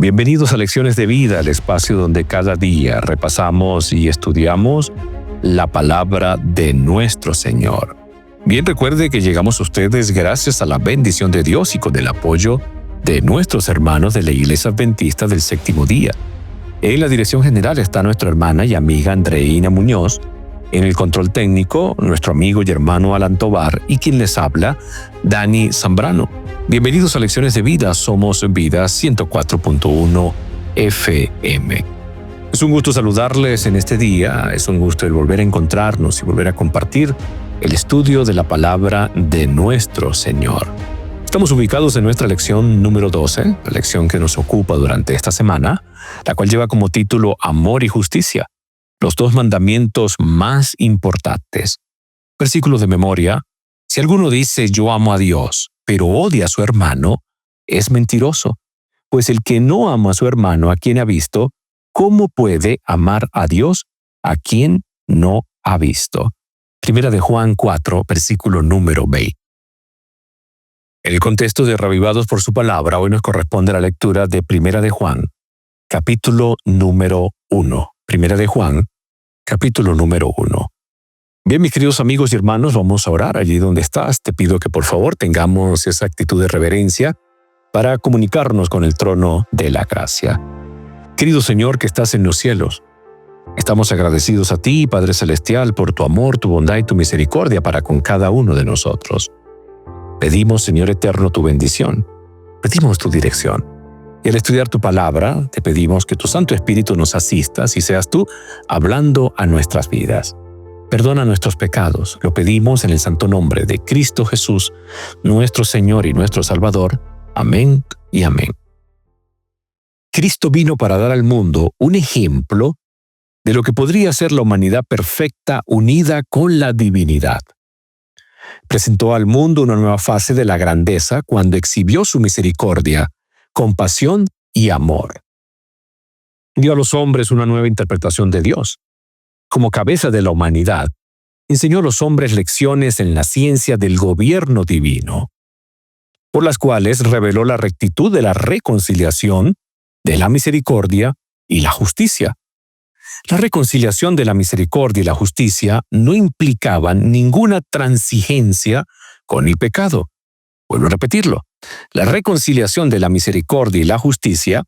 Bienvenidos a Lecciones de Vida, el espacio donde cada día repasamos y estudiamos la palabra de nuestro Señor. Bien, recuerde que llegamos a ustedes gracias a la bendición de Dios y con el apoyo de nuestros hermanos de la Iglesia Adventista del Séptimo Día. En la dirección general está nuestra hermana y amiga Andreina Muñoz. En el control técnico, nuestro amigo y hermano Alan Tobar, y quien les habla, Dani Zambrano. Bienvenidos a Lecciones de Vida, somos Vida 104.1 FM. Es un gusto saludarles en este día, es un gusto el volver a encontrarnos y volver a compartir el estudio de la palabra de nuestro Señor. Estamos ubicados en nuestra lección número 12, la lección que nos ocupa durante esta semana, la cual lleva como título Amor y Justicia, los dos mandamientos más importantes. Versículo de memoria: si alguno dice yo amo a Dios, pero odia a su hermano, es mentiroso, pues el que no ama a su hermano a quien ha visto, ¿cómo puede amar a Dios a quien no ha visto? Primera de Juan 4, versículo número 20. En el contexto de Reavivados por su palabra, hoy nos corresponde la lectura de Primera de Juan, capítulo número 1. Primera de Juan, capítulo número 1. Bien, mis queridos amigos y hermanos, vamos a orar allí donde estás. Te pido que por favor tengamos esa actitud de reverencia para comunicarnos con el trono de la gracia. Querido Señor que estás en los cielos, estamos agradecidos a ti, Padre Celestial, por tu amor, tu bondad y tu misericordia para con cada uno de nosotros. Pedimos, Señor eterno, tu bendición. Pedimos tu dirección. Y al estudiar tu palabra, te pedimos que tu Santo Espíritu nos asistas y seas tú hablando a nuestras vidas. Perdona nuestros pecados, lo pedimos en el santo nombre de Cristo Jesús, nuestro Señor y nuestro Salvador. Amén y amén. Cristo vino para dar al mundo un ejemplo de lo que podría ser la humanidad perfecta unida con la divinidad. Presentó al mundo una nueva fase de la grandeza cuando exhibió su misericordia, compasión y amor. Dio a los hombres una nueva interpretación de Dios. Como cabeza de la humanidad, enseñó a los hombres lecciones en la ciencia del gobierno divino, por las cuales reveló la rectitud de la reconciliación, de la misericordia y la justicia. La reconciliación de la misericordia y la justicia no implicaban ninguna transigencia con el pecado. Vuelvo a repetirlo. La reconciliación de la misericordia y la justicia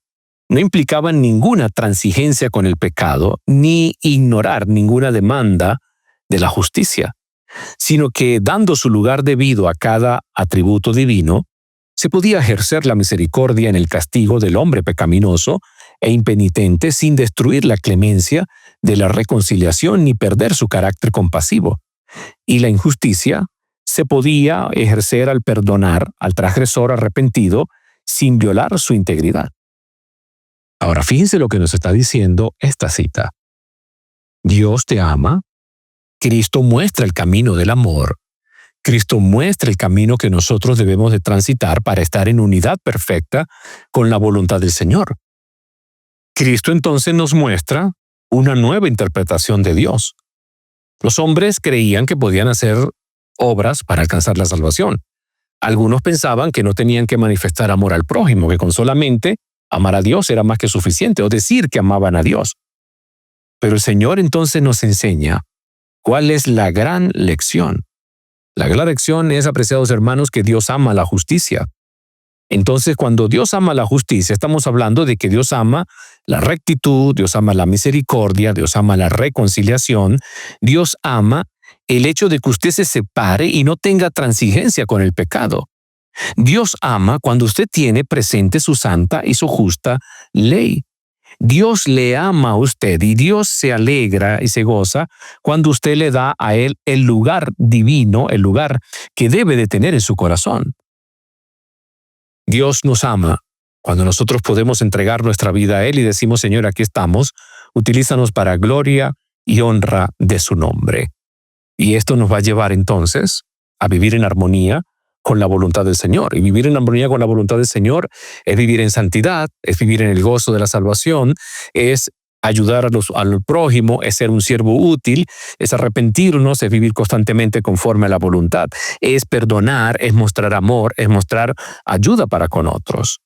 no implicaban ninguna transigencia con el pecado ni ignorar ninguna demanda de la justicia, sino que, dando su lugar debido a cada atributo divino, se podía ejercer la misericordia en el castigo del hombre pecaminoso e impenitente sin destruir la clemencia de la reconciliación ni perder su carácter compasivo. Y la injusticia se podía ejercer al perdonar al transgresor arrepentido sin violar su integridad. Ahora, fíjense lo que nos está diciendo esta cita. Dios te ama, Cristo muestra el camino del amor, Cristo muestra el camino que nosotros debemos de transitar para estar en unidad perfecta con la voluntad del Señor. Cristo entonces nos muestra una nueva interpretación de Dios. Los hombres creían que podían hacer obras para alcanzar la salvación. Algunos pensaban que no tenían que manifestar amor al prójimo, que con solamente amar a Dios era más que suficiente, o decir que amaban a Dios. Pero el Señor entonces nos enseña cuál es la gran lección. La gran lección es, apreciados hermanos, que Dios ama la justicia. Entonces, cuando Dios ama la justicia, estamos hablando de que Dios ama la rectitud, Dios ama la misericordia, Dios ama la reconciliación, Dios ama el hecho de que usted se separe y no tenga transigencia con el pecado. Dios ama cuando usted tiene presente su santa y su justa ley. Dios le ama a usted y Dios se alegra y se goza cuando usted le da a Él el lugar divino, el lugar que debe de tener en su corazón. Dios nos ama cuando nosotros podemos entregar nuestra vida a Él y decimos, Señor, aquí estamos, utilízanos para gloria y honra de su nombre. Y esto nos va a llevar entonces a vivir en armonía con la voluntad del Señor. Y vivir en armonía con la voluntad del Señor es vivir en santidad, es vivir en el gozo de la salvación, es ayudar al prójimo, es ser un siervo útil, es arrepentirnos, es vivir constantemente conforme a la voluntad, es perdonar, es mostrar amor, es mostrar ayuda para con otros.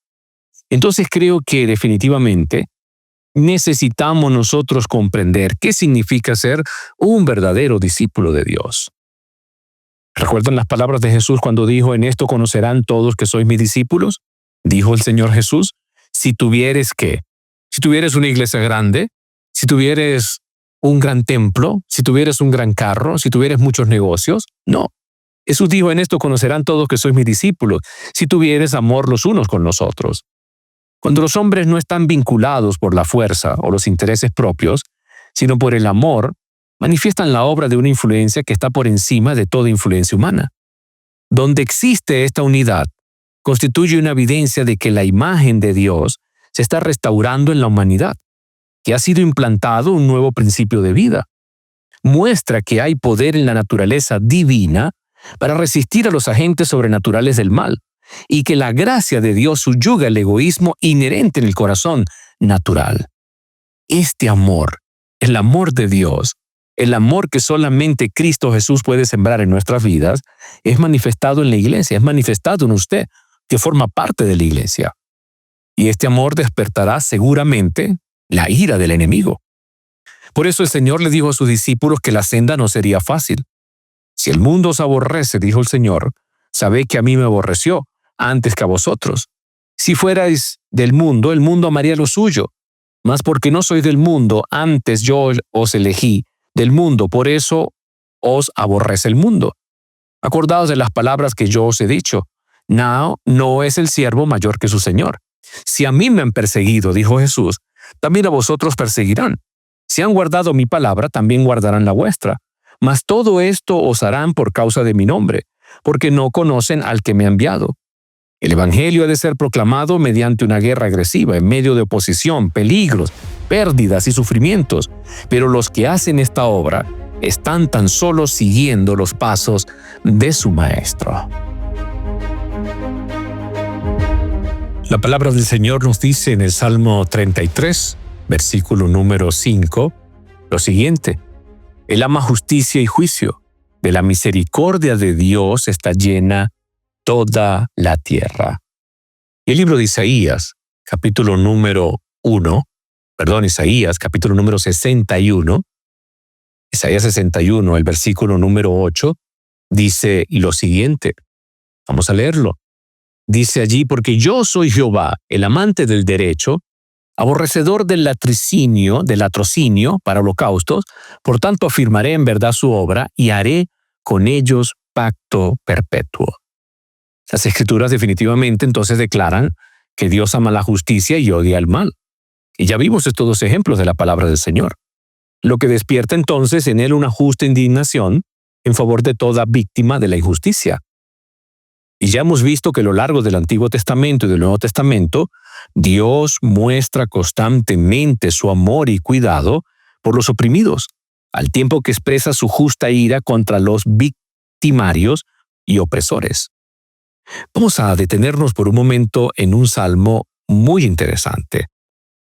Entonces creo que definitivamente necesitamos nosotros comprender qué significa ser un verdadero discípulo de Dios. ¿Recuerdan las palabras de Jesús cuando dijo, en esto conocerán todos que sois mis discípulos? Dijo el Señor Jesús, si tuvieres ¿qué? Si tuvieres una iglesia grande, si tuvieres un gran templo, si tuvieres un gran carro, si tuvieres muchos negocios, no. Jesús dijo, en esto conocerán todos que sois mis discípulos, si tuvieres amor los unos con los otros. Cuando los hombres no están vinculados por la fuerza o los intereses propios, sino por el amor, manifiestan la obra de una influencia que está por encima de toda influencia humana. Donde existe esta unidad, constituye una evidencia de que la imagen de Dios se está restaurando en la humanidad, que ha sido implantado un nuevo principio de vida. Muestra que hay poder en la naturaleza divina para resistir a los agentes sobrenaturales del mal, y que la gracia de Dios subyuga el egoísmo inherente en el corazón natural. Este amor, el amor de Dios, el amor que solamente Cristo Jesús puede sembrar en nuestras vidas, es manifestado en la iglesia, es manifestado en usted, que forma parte de la iglesia. Y este amor despertará seguramente la ira del enemigo. Por eso el Señor le dijo a sus discípulos que la senda no sería fácil. Si el mundo os aborrece, dijo el Señor, sabed que a mí me aborreció antes que a vosotros. Si fuerais del mundo, el mundo amaría lo suyo. Mas porque no sois del mundo, antes yo os elegí del mundo, por eso os aborrece el mundo. Acordaos de las palabras que yo os he dicho. No es el siervo mayor que su Señor. Si a mí me han perseguido, dijo Jesús, también a vosotros perseguirán. Si han guardado mi palabra, también guardarán la vuestra. Mas todo esto os harán por causa de mi nombre, porque no conocen al que me ha enviado. El evangelio ha de ser proclamado mediante una guerra agresiva, en medio de oposición, peligros, pérdidas y sufrimientos. Pero los que hacen esta obra están tan solo siguiendo los pasos de su maestro. La palabra del Señor nos dice en el Salmo 33, versículo número 5, lo siguiente: Él ama justicia y juicio. De la misericordia de Dios está llena toda la tierra. Y el libro de Isaías, capítulo número 61, Isaías 61, el versículo número 8, dice lo siguiente. Vamos a leerlo. Dice allí, porque yo soy Jehová, el amante del derecho, aborrecedor del latrocinio para holocaustos, por tanto afirmaré en verdad su obra y haré con ellos pacto perpetuo. Las Escrituras definitivamente entonces declaran que Dios ama la justicia y odia el mal. Y ya vimos estos dos ejemplos de la palabra del Señor, lo que despierta entonces en él una justa indignación en favor de toda víctima de la injusticia. Y ya hemos visto que a lo largo del Antiguo Testamento y del Nuevo Testamento, Dios muestra constantemente su amor y cuidado por los oprimidos, al tiempo que expresa su justa ira contra los victimarios y opresores. Vamos a detenernos por un momento en un salmo muy interesante.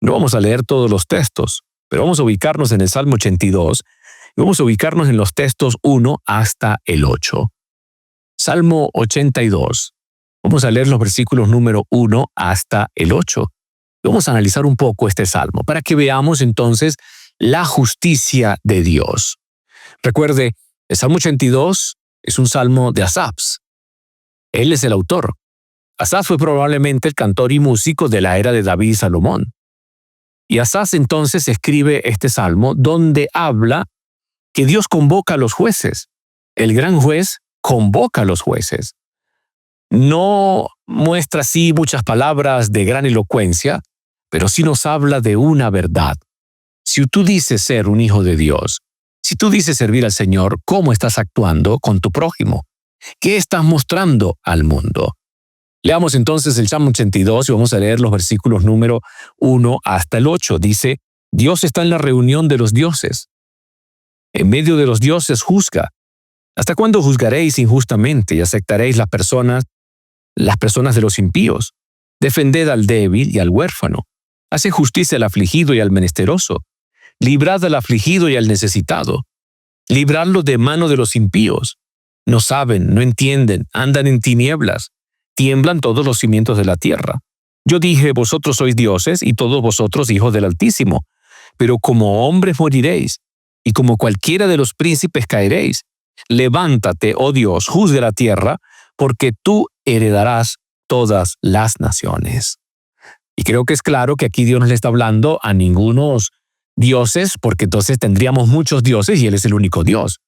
No vamos a leer todos los textos, pero vamos a ubicarnos en el Salmo 82 y vamos a ubicarnos en los textos 1 hasta el 8. Salmo 82. Vamos a leer los versículos número 1 hasta el 8. Vamos a analizar un poco este salmo para que veamos entonces la justicia de Dios. Recuerde, el Salmo 82 es un salmo de Asaf. Él es el autor. Asaf fue probablemente el cantor y músico de la era de David y Salomón. Y Asaf entonces escribe este salmo donde habla que Dios convoca a los jueces. El gran juez convoca a los jueces. No muestra así muchas palabras de gran elocuencia, pero sí nos habla de una verdad. Si tú dices ser un hijo de Dios, si tú dices servir al Señor, ¿cómo estás actuando con tu prójimo? ¿Qué estás mostrando al mundo? Leamos entonces el Salmo 82 y vamos a leer los versículos número 1 hasta el 8. Dice, Dios está en la reunión de los dioses. En medio de los dioses juzga. ¿Hasta cuándo juzgaréis injustamente y aceptaréis las personas de los impíos? Defended al débil y al huérfano. Haced justicia al afligido y al menesteroso. Librad al afligido y al necesitado. Libradlo de mano de los impíos. No saben, no entienden, andan en tinieblas. Tiemblan todos los cimientos de la tierra. Yo dije, vosotros sois dioses y todos vosotros hijos del Altísimo, pero como hombres moriréis, y como cualquiera de los príncipes caeréis. Levántate, oh Dios, juzga la tierra, porque tú heredarás todas las naciones. Y creo que es claro que aquí Dios no le está hablando a ningunos dioses, porque entonces tendríamos muchos dioses y Él es el único Dios.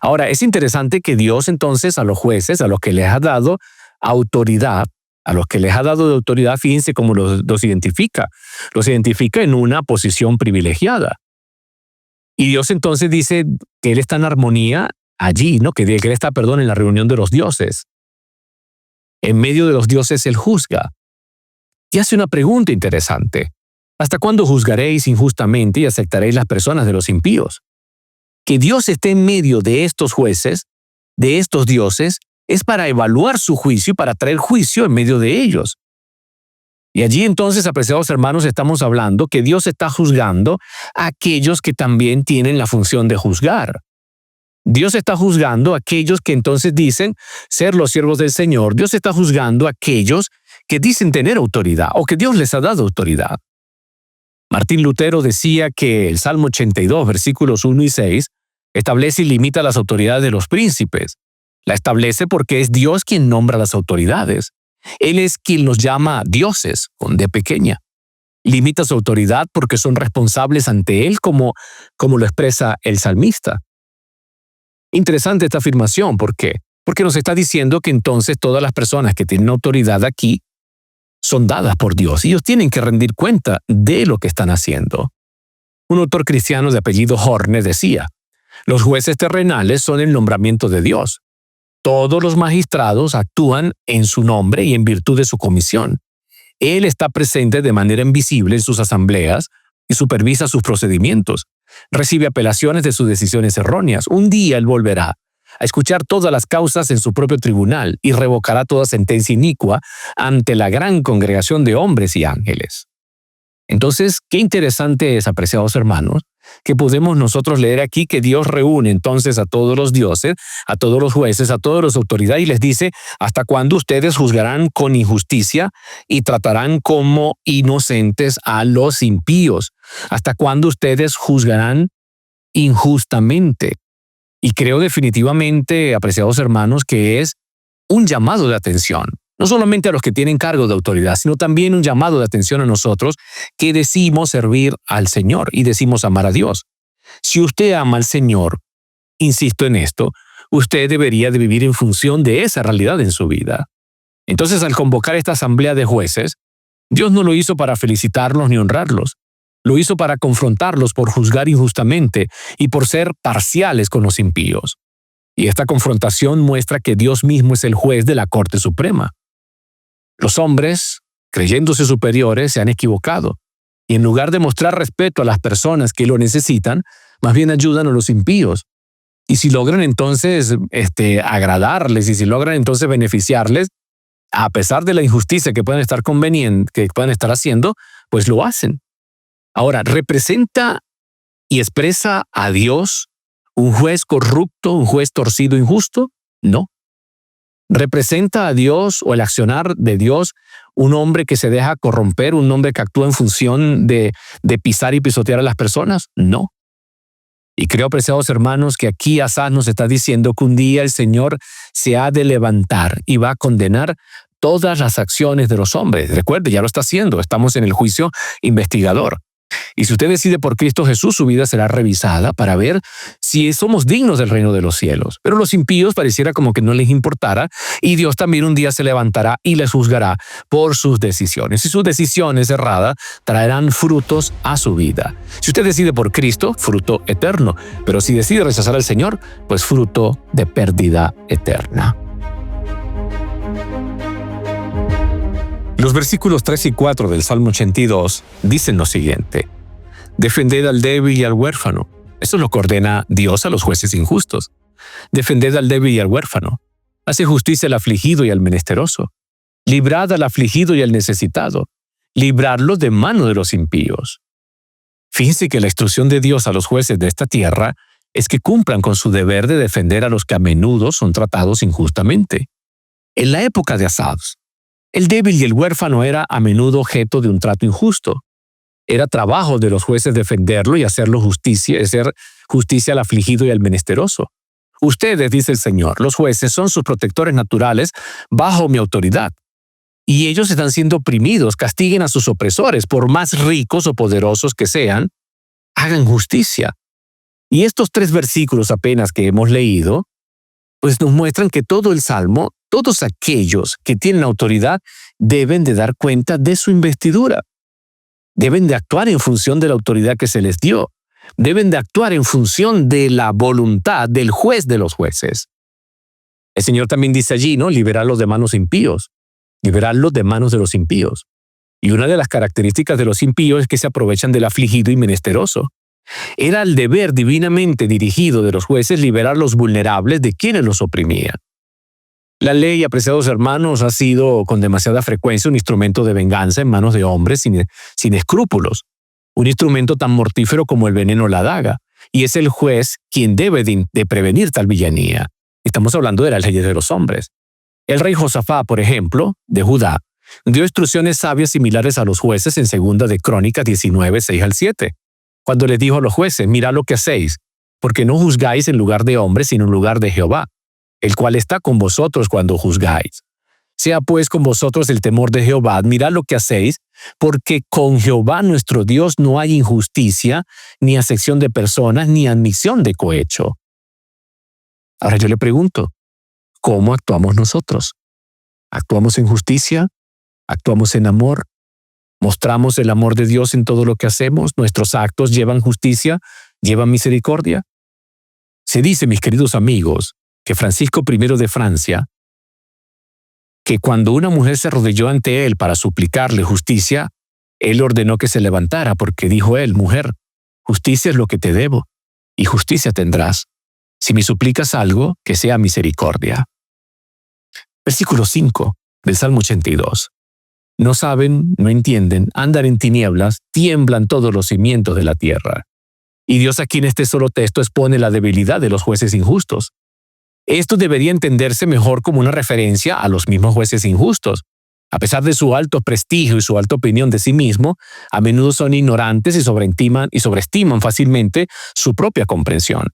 Ahora, es interesante que Dios entonces a los jueces, a los que les ha dado autoridad, fíjense cómo los identifica. Los identifica en una posición privilegiada. Y Dios entonces dice que Él está en armonía allí, ¿no? Que Él está, en la reunión de los dioses. En medio de los dioses Él juzga. Y hace una pregunta interesante. ¿Hasta cuándo juzgaréis injustamente y aceptaréis las personas de los impíos? Que Dios esté en medio de estos jueces, de estos dioses, es para evaluar su juicio y para traer juicio en medio de ellos. Y allí entonces, apreciados hermanos, estamos hablando que Dios está juzgando a aquellos que también tienen la función de juzgar. Dios está juzgando a aquellos que entonces dicen ser los siervos del Señor. Dios está juzgando a aquellos que dicen tener autoridad o que Dios les ha dado autoridad. Martín Lutero decía que el Salmo 82, versículos 1 y 6, establece y limita las autoridades de los príncipes. La establece porque es Dios quien nombra las autoridades. Él es quien los llama dioses, con D pequeña. Limita su autoridad porque son responsables ante Él, como lo expresa el salmista. Interesante esta afirmación, ¿por qué? Porque nos está diciendo que entonces todas las personas que tienen autoridad aquí son dadas por Dios. Ellos tienen que rendir cuenta de lo que están haciendo. Un autor cristiano de apellido Horne decía, los jueces terrenales son el nombramiento de Dios. Todos los magistrados actúan en su nombre y en virtud de su comisión. Él está presente de manera invisible en sus asambleas y supervisa sus procedimientos. Recibe apelaciones de sus decisiones erróneas. Un día Él volverá a escuchar todas las causas en su propio tribunal y revocará toda sentencia inicua ante la gran congregación de hombres y ángeles. Entonces, qué interesante es, apreciados hermanos, que podemos nosotros leer aquí que Dios reúne entonces a todos los dioses, a todos los jueces, a todas las autoridades y les dice, ¿hasta cuándo ustedes juzgarán con injusticia y tratarán como inocentes a los impíos? ¿Hasta cuándo ustedes juzgarán injustamente? Y creo definitivamente, apreciados hermanos, que es un llamado de atención. No solamente a los que tienen cargo de autoridad, sino también un llamado de atención a nosotros que decimos servir al Señor y decimos amar a Dios. Si usted ama al Señor, insisto en esto, usted debería de vivir en función de esa realidad en su vida. Entonces, al convocar esta asamblea de jueces, Dios no lo hizo para felicitarlos ni honrarlos. Lo hizo para confrontarlos por juzgar injustamente y por ser parciales con los impíos. Y esta confrontación muestra que Dios mismo es el juez de la Corte Suprema. Los hombres, creyéndose superiores, se han equivocado y en lugar de mostrar respeto a las personas que lo necesitan, más bien ayudan a los impíos. Y si logran entonces agradarles y si logran entonces beneficiarles, a pesar de la injusticia que pueden estar haciendo, pues lo hacen. Ahora, ¿representa y expresa a Dios un juez corrupto, un juez torcido, injusto? No. ¿Representa a Dios o el accionar de Dios un hombre que se deja corromper, un hombre que actúa en función de pisar y pisotear a las personas? No. Y creo, apreciados hermanos, que aquí Asaf nos está diciendo que un día el Señor se ha de levantar y va a condenar todas las acciones de los hombres. Recuerde, ya lo está haciendo, estamos en el juicio investigador. Y si usted decide por Cristo Jesús, su vida será revisada para ver si somos dignos del reino de los cielos. Pero los impíos pareciera como que no les importara y Dios también un día se levantará y les juzgará por sus decisiones. Y sus decisiones erradas traerán frutos a su vida. Si usted decide por Cristo, fruto eterno. Pero si decide rechazar al Señor, pues fruto de pérdida eterna. Los versículos 3 y 4 del Salmo 82 dicen lo siguiente: defended al débil y al huérfano. Eso lo ordena Dios a los jueces injustos. Defended al débil y al huérfano. Hace justicia al afligido y al menesteroso. Librad al afligido y al necesitado. Libradlos de mano de los impíos. Fíjense que la instrucción de Dios a los jueces de esta tierra es que cumplan con su deber de defender a los que a menudo son tratados injustamente. En la época de Asaf, El débil y el huérfano era a menudo objeto de un trato injusto. Era trabajo de los jueces defenderlo y hacer justicia al afligido y al menesteroso. Ustedes, dice el Señor, los jueces son sus protectores naturales bajo mi autoridad. Y ellos están siendo oprimidos, castiguen a sus opresores, por más ricos o poderosos que sean, hagan justicia. Y estos 3 versículos apenas que hemos leído, pues nos muestran que todo el Salmo, todos aquellos que tienen autoridad, deben de dar cuenta de su investidura. Deben de actuar en función de la autoridad que se les dio. Deben de actuar en función de la voluntad del juez de los jueces. El Señor también dice allí, ¿no? Liberarlos de manos impíos. Liberarlos de manos de los impíos. Y una de las características de los impíos es que se aprovechan del afligido y menesteroso. Era el deber divinamente dirigido de los jueces liberar los vulnerables de quienes los oprimían. La ley, apreciados hermanos, ha sido con demasiada frecuencia un instrumento de venganza en manos de hombres sin escrúpulos. Un instrumento tan mortífero como el veneno o la daga. Y es el juez quien debe de prevenir tal villanía. Estamos hablando de las leyes de los hombres. El rey Josafat, por ejemplo, de Judá, dio instrucciones sabias similares a los jueces en 2 de Crónicas 19, 6 al 7. Cuando les dijo a los jueces, mirad lo que hacéis, porque no juzgáis en lugar de hombres, sino en lugar de Jehová, el cual está con vosotros cuando juzgáis. Sea pues con vosotros el temor de Jehová, mirad lo que hacéis, porque con Jehová nuestro Dios no hay injusticia, ni acepción de personas, ni admisión de cohecho. Ahora yo le pregunto, ¿cómo actuamos nosotros? ¿Actuamos en justicia? ¿Actuamos en amor? ¿Mostramos el amor de Dios en todo lo que hacemos? ¿Nuestros actos llevan justicia? ¿Llevan misericordia? Se dice, mis queridos amigos, que Francisco I de Francia, que cuando una mujer se arrodilló ante él para suplicarle justicia, él ordenó que se levantara porque dijo él, mujer, justicia es lo que te debo, y justicia tendrás. Si me suplicas algo, que sea misericordia. Versículo 5 del Salmo 82. No saben, no entienden, andan en tinieblas, tiemblan todos los cimientos de la tierra. Y Dios aquí en este solo texto expone la debilidad de los jueces injustos. Esto debería entenderse mejor como una referencia a los mismos jueces injustos. A pesar de su alto prestigio y su alta opinión de sí mismo, a menudo son ignorantes y sobreestiman fácilmente su propia comprensión.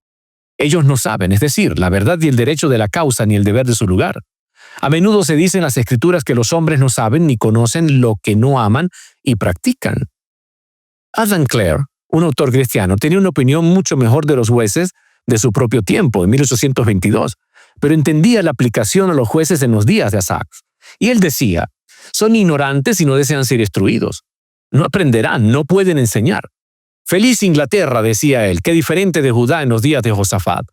Ellos no saben, es decir, la verdad y el derecho de la causa ni el deber de su lugar. A menudo se dice en las Escrituras que los hombres no saben ni conocen lo que no aman y practican. Adam Clare, un autor cristiano, tenía una opinión mucho mejor de los jueces de su propio tiempo, en 1822, pero entendía la aplicación a los jueces en los días de Asaph. Y él decía, son ignorantes y no desean ser instruidos. No aprenderán, no pueden enseñar. Feliz Inglaterra, decía él, qué diferente de Judá en los días de Josafat.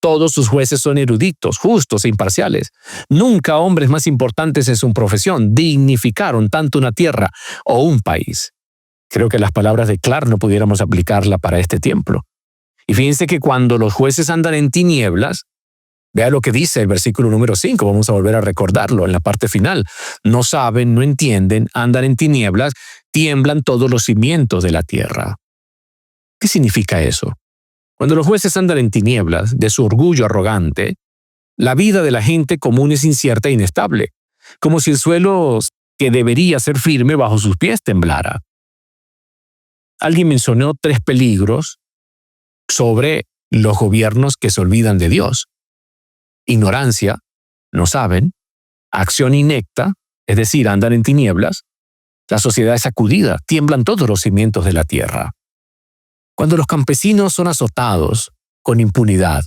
Todos sus jueces son eruditos, justos e imparciales. Nunca hombres más importantes en su profesión dignificaron tanto una tierra o un país. Creo que las palabras de Clark no pudiéramos aplicarla para este tiempo. Y fíjense que cuando los jueces andan en tinieblas, vea lo que dice el versículo número 5, vamos a volver a recordarlo en la parte final. No saben, no entienden, andan en tinieblas, tiemblan todos los cimientos de la tierra. ¿Qué significa eso? Cuando los jueces andan en tinieblas, de su orgullo arrogante, la vida de la gente común es incierta e inestable, como si el suelo que debería ser firme bajo sus pies temblara. Alguien mencionó 3 peligros sobre los gobiernos que se olvidan de Dios. Ignorancia, no saben, acción inecta, es decir, andan en tinieblas, la sociedad es sacudida, tiemblan todos los cimientos de la tierra. Cuando los campesinos son azotados con impunidad,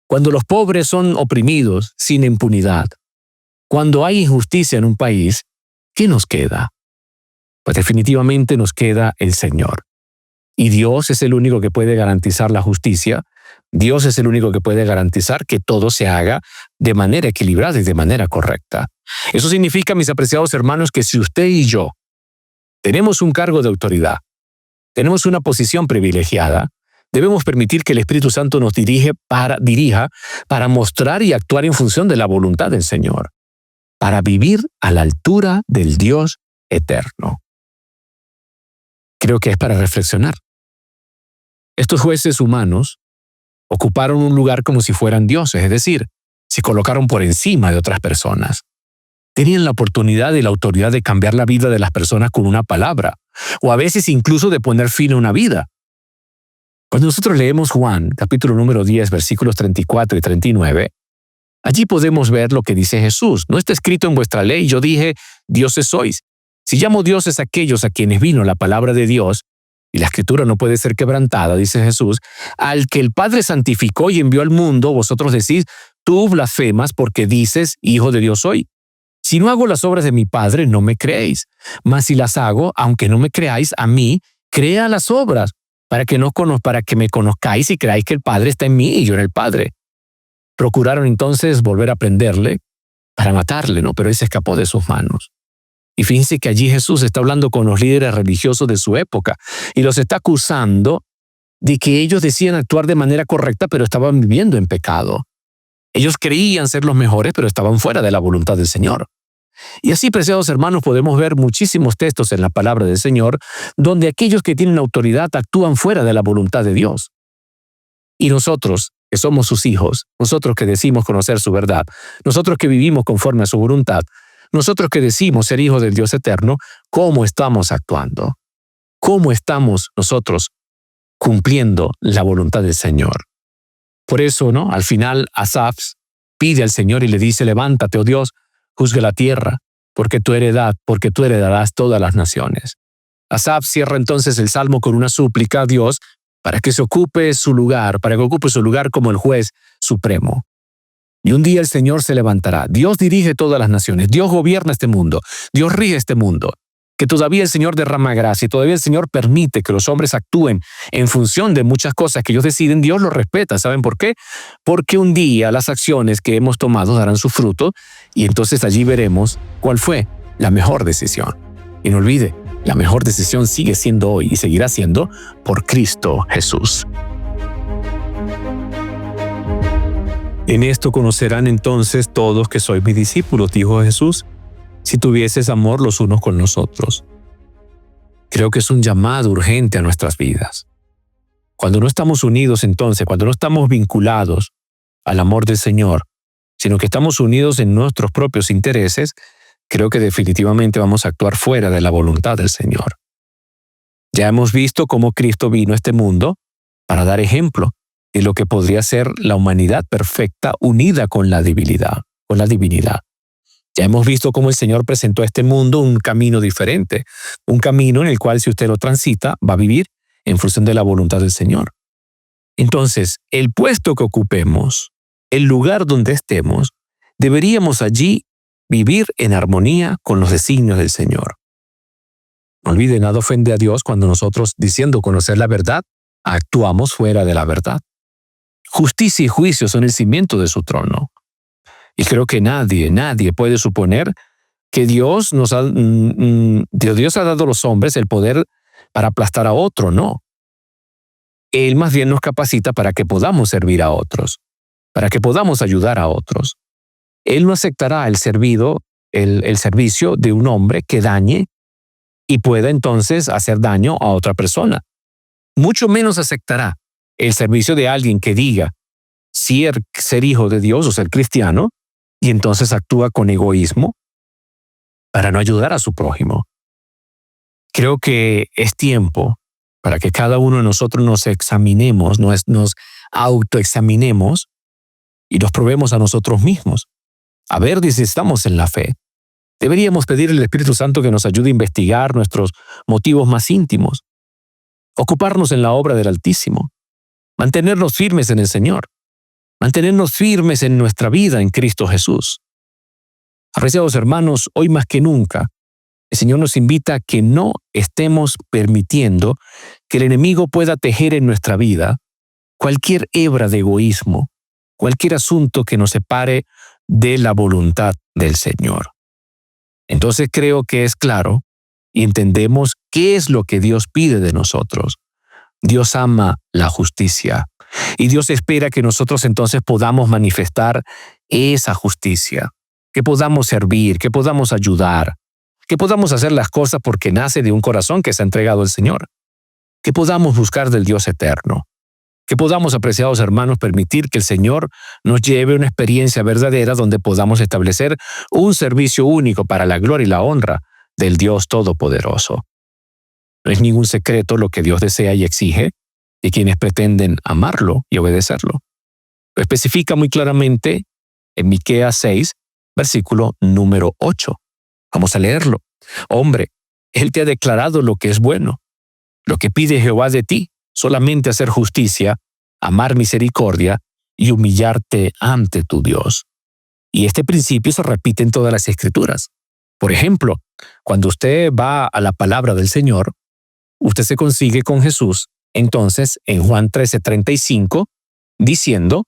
cuando los pobres son oprimidos sin impunidad, cuando hay injusticia en un país, ¿qué nos queda? Pues definitivamente nos queda el Señor. Y Dios es el único que puede garantizar la justicia. Dios es el único que puede garantizar que todo se haga de manera equilibrada y de manera correcta. Eso significa, mis apreciados hermanos, que si usted y yo tenemos un cargo de autoridad, tenemos una posición privilegiada, debemos permitir que el Espíritu Santo nos dirija para mostrar y actuar en función de la voluntad del Señor, para vivir a la altura del Dios eterno. Creo que es para reflexionar. Estos jueces humanos ocuparon un lugar como si fueran dioses, es decir, se colocaron por encima de otras personas. tenían la oportunidad y la autoridad de cambiar la vida de las personas con una palabra, o a veces incluso de poner fin a una vida. Cuando nosotros leemos Juan, capítulo número 10, versículos 34 y 39, allí podemos ver lo que dice Jesús. No está escrito en vuestra ley, yo dije, dioses sois. Si llamo dioses a aquellos a quienes vino la palabra de Dios, y la escritura no puede ser quebrantada, dice Jesús, al que el Padre santificó y envió al mundo, vosotros decís, tú blasfemas porque dices, hijo de Dios soy. Si no hago las obras de mi Padre, no me creéis. Mas si las hago, aunque no me creáis a mí, crea las obras, para que me conozcáis y creáis que el Padre está en mí y yo en el Padre. Procuraron entonces volver a prenderle para matarle, ¿no? Pero él se escapó de sus manos. Y fíjense que allí Jesús está hablando con los líderes religiosos de su época y los está acusando de que ellos decían actuar de manera correcta, pero estaban viviendo en pecado. Ellos creían ser los mejores, pero estaban fuera de la voluntad del Señor. Y así, preciados hermanos, podemos ver muchísimos textos en la palabra del Señor donde aquellos que tienen autoridad actúan fuera de la voluntad de Dios. Y nosotros, que somos sus hijos, nosotros que decimos conocer su verdad, nosotros que vivimos conforme a su voluntad, nosotros que decimos ser hijos del Dios eterno, ¿cómo estamos actuando? ¿Cómo estamos nosotros cumpliendo la voluntad del Señor? Por eso, ¿no? Al final, Asaf pide al Señor y le dice, levántate, oh Dios, juzga la tierra, porque tú heredarás todas las naciones. Asaf cierra entonces el salmo con una súplica a Dios para que ocupe su lugar como el juez supremo. Y un día el Señor se levantará. Dios dirige todas las naciones. Dios gobierna este mundo. Dios rige este mundo. Que todavía el Señor derrama gracia y todavía el Señor permite que los hombres actúen en función de muchas cosas que ellos deciden. Dios lo respeta. ¿Saben por qué? Porque un día las acciones que hemos tomado darán su fruto y entonces allí veremos cuál fue la mejor decisión. Y no olvide, la mejor decisión sigue siendo hoy y seguirá siendo por Cristo Jesús. En esto conocerán entonces todos que sois mis discípulos, dijo Jesús, si tuvieses amor los unos con los otros. Creo que es un llamado urgente a nuestras vidas. Cuando no estamos unidos entonces, cuando no estamos vinculados al amor del Señor, sino que estamos unidos en nuestros propios intereses, creo que definitivamente vamos a actuar fuera de la voluntad del Señor. Ya hemos visto cómo Cristo vino a este mundo para dar ejemplo de lo que podría ser la humanidad perfecta unida con la divinidad. Ya hemos visto cómo el Señor presentó a este mundo un camino diferente, un camino en el cual si usted lo transita, va a vivir en función de la voluntad del Señor. Entonces, el puesto que ocupemos, el lugar donde estemos, deberíamos allí vivir en armonía con los designios del Señor. No olviden, nada ofende a Dios cuando nosotros, diciendo conocer la verdad, actuamos fuera de la verdad. Justicia y juicio son el cimiento de su trono. Y creo que nadie puede suponer que Dios ha dado a los hombres el poder para aplastar a otro, no. Él más bien nos capacita para que podamos servir a otros, para que podamos ayudar a otros. Él no aceptará el servicio de un hombre que dañe y pueda entonces hacer daño a otra persona. Mucho menos aceptará el servicio de alguien que diga ser hijo de Dios o ser cristiano y entonces actúa con egoísmo para no ayudar a su prójimo. Creo que es tiempo para que cada uno de nosotros nos examinemos, nos autoexaminemos y nos probemos a nosotros mismos. A ver si estamos en la fe. Deberíamos pedirle al Espíritu Santo que nos ayude a investigar nuestros motivos más íntimos, ocuparnos en la obra del Altísimo, mantenernos firmes en el Señor, mantenernos firmes en nuestra vida en Cristo Jesús. Apreciados hermanos, hoy más que nunca, el Señor nos invita a que no estemos permitiendo que el enemigo pueda tejer en nuestra vida cualquier hebra de egoísmo, cualquier asunto que nos separe de la voluntad del Señor. Entonces creo que es claro y entendemos qué es lo que Dios pide de nosotros. Dios ama la justicia y Dios espera que nosotros entonces podamos manifestar esa justicia, que podamos servir, que podamos ayudar, que podamos hacer las cosas porque nace de un corazón que se ha entregado al Señor, que podamos buscar del Dios eterno. Que podamos, apreciados hermanos, permitir que el Señor nos lleve a una experiencia verdadera donde podamos establecer un servicio único para la gloria y la honra del Dios Todopoderoso. No es ningún secreto lo que Dios desea y exige de quienes pretenden amarlo y obedecerlo. Lo especifica muy claramente en Miqueas 6, versículo número 8. Vamos a leerlo. Hombre, Él te ha declarado lo que es bueno. Lo que pide Jehová de ti, solamente hacer justicia, amar misericordia y humillarte ante tu Dios. Y este principio se repite en todas las Escrituras. Por ejemplo, cuando usted va a la palabra del Señor, usted se consigue con Jesús, entonces en Juan 13:35, diciendo,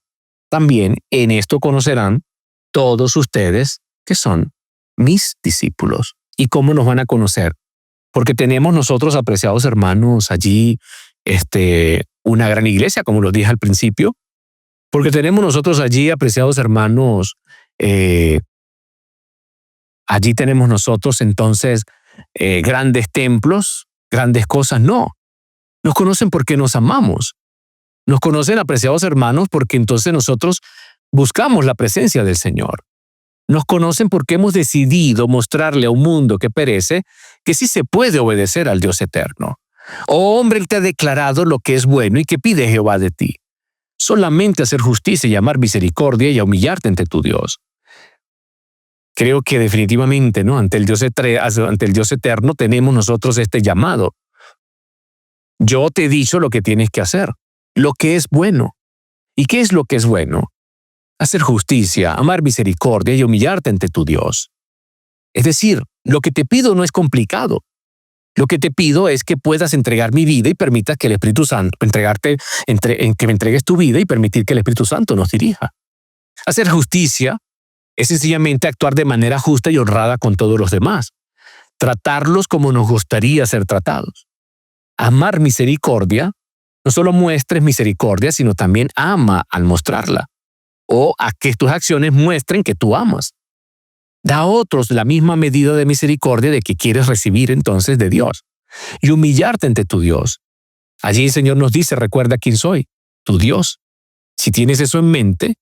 también en esto conocerán todos ustedes que son mis discípulos. ¿Y cómo nos van a conocer? Porque tenemos nosotros, apreciados hermanos, allí una gran iglesia, como lo dije al principio, porque tenemos nosotros allí, apreciados hermanos, allí tenemos nosotros entonces grandes templos, grandes cosas. No, nos conocen porque nos amamos. Nos conocen, apreciados hermanos, porque entonces nosotros buscamos la presencia del Señor. Nos conocen porque hemos decidido mostrarle a un mundo que perece que sí se puede obedecer al Dios eterno. Oh hombre, Él te ha declarado lo que es bueno y que pide Jehová de ti. Solamente hacer justicia y amar misericordia y a humillarte ante tu Dios. Creo que definitivamente, ¿no? Ante el Dios eterno tenemos nosotros este llamado. Yo te he dicho lo que tienes que hacer, lo que es bueno. ¿Y qué es lo que es bueno? Hacer justicia, amar misericordia y humillarte ante tu Dios. Es decir, lo que te pido no es complicado. Lo que te pido es que puedas entregar mi vida y permitas que el Espíritu Santo, que me entregues tu vida y permitir que el Espíritu Santo nos dirija. Hacer justicia es sencillamente actuar de manera justa y honrada con todos los demás. Tratarlos como nos gustaría ser tratados. Amar misericordia, no solo muestres misericordia, sino también ama al mostrarla. O a que tus acciones muestren que tú amas. Da a otros la misma medida de misericordia de que quieres recibir entonces de Dios. Y humillarte ante tu Dios. Allí el Señor nos dice, recuerda quién soy, tu Dios. Si tienes eso en mente,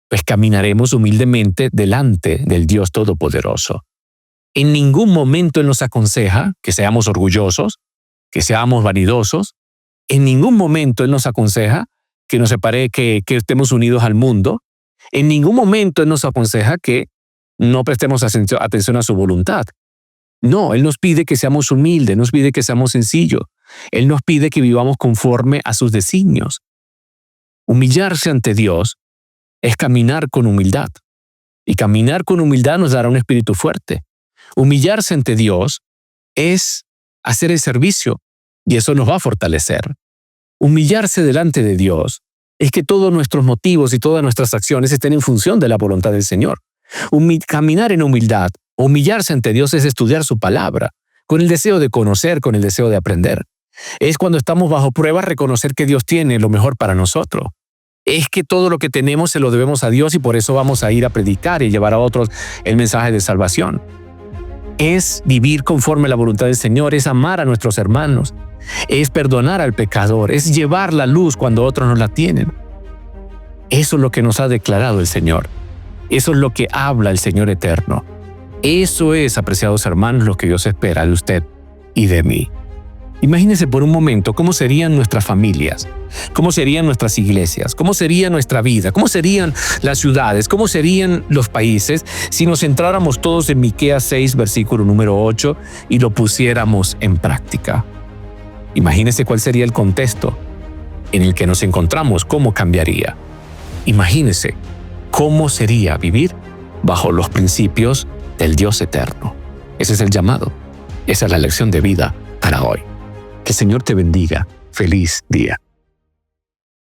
pues caminaremos humildemente delante del Dios Todopoderoso. En ningún momento Él nos aconseja que seamos orgullosos, que seamos vanidosos. En ningún momento Él nos aconseja que nos separe, que estemos unidos al mundo. En ningún momento Él nos aconseja que no prestemos atención a su voluntad. No, Él nos pide que seamos humildes, nos pide que seamos sencillos. Él nos pide que vivamos conforme a sus designios. Humillarse ante Dios es caminar con humildad. Y caminar con humildad nos dará un espíritu fuerte. Humillarse ante Dios es hacer el servicio y eso nos va a fortalecer. Humillarse delante de Dios es que todos nuestros motivos y todas nuestras acciones estén en función de la voluntad del Señor. Caminar en humildad, humillarse ante Dios es estudiar su palabra, con el deseo de conocer, con el deseo de aprender. Es cuando estamos bajo prueba reconocer que Dios tiene lo mejor para nosotros. Es que todo lo que tenemos se lo debemos a Dios y por eso vamos a ir a predicar y llevar a otros el mensaje de salvación. Es vivir conforme a la voluntad del Señor, es amar a nuestros hermanos, es perdonar al pecador, es llevar la luz cuando otros no la tienen. Eso es lo que nos ha declarado el Señor. Eso es lo que habla el Señor eterno. Eso es, apreciados hermanos, lo que Dios espera de usted y de mí. Imagínense por un momento cómo serían nuestras familias, cómo serían nuestras iglesias, cómo sería nuestra vida, cómo serían las ciudades, cómo serían los países si nos centráramos todos en Miqueas 6, versículo número 8 y lo pusiéramos en práctica. Imagínense cuál sería el contexto en el que nos encontramos, cómo cambiaría. Imagínense cómo sería vivir bajo los principios del Dios eterno. Ese es el llamado. Esa es la lección de vida para hoy. Que el Señor te bendiga. Feliz día.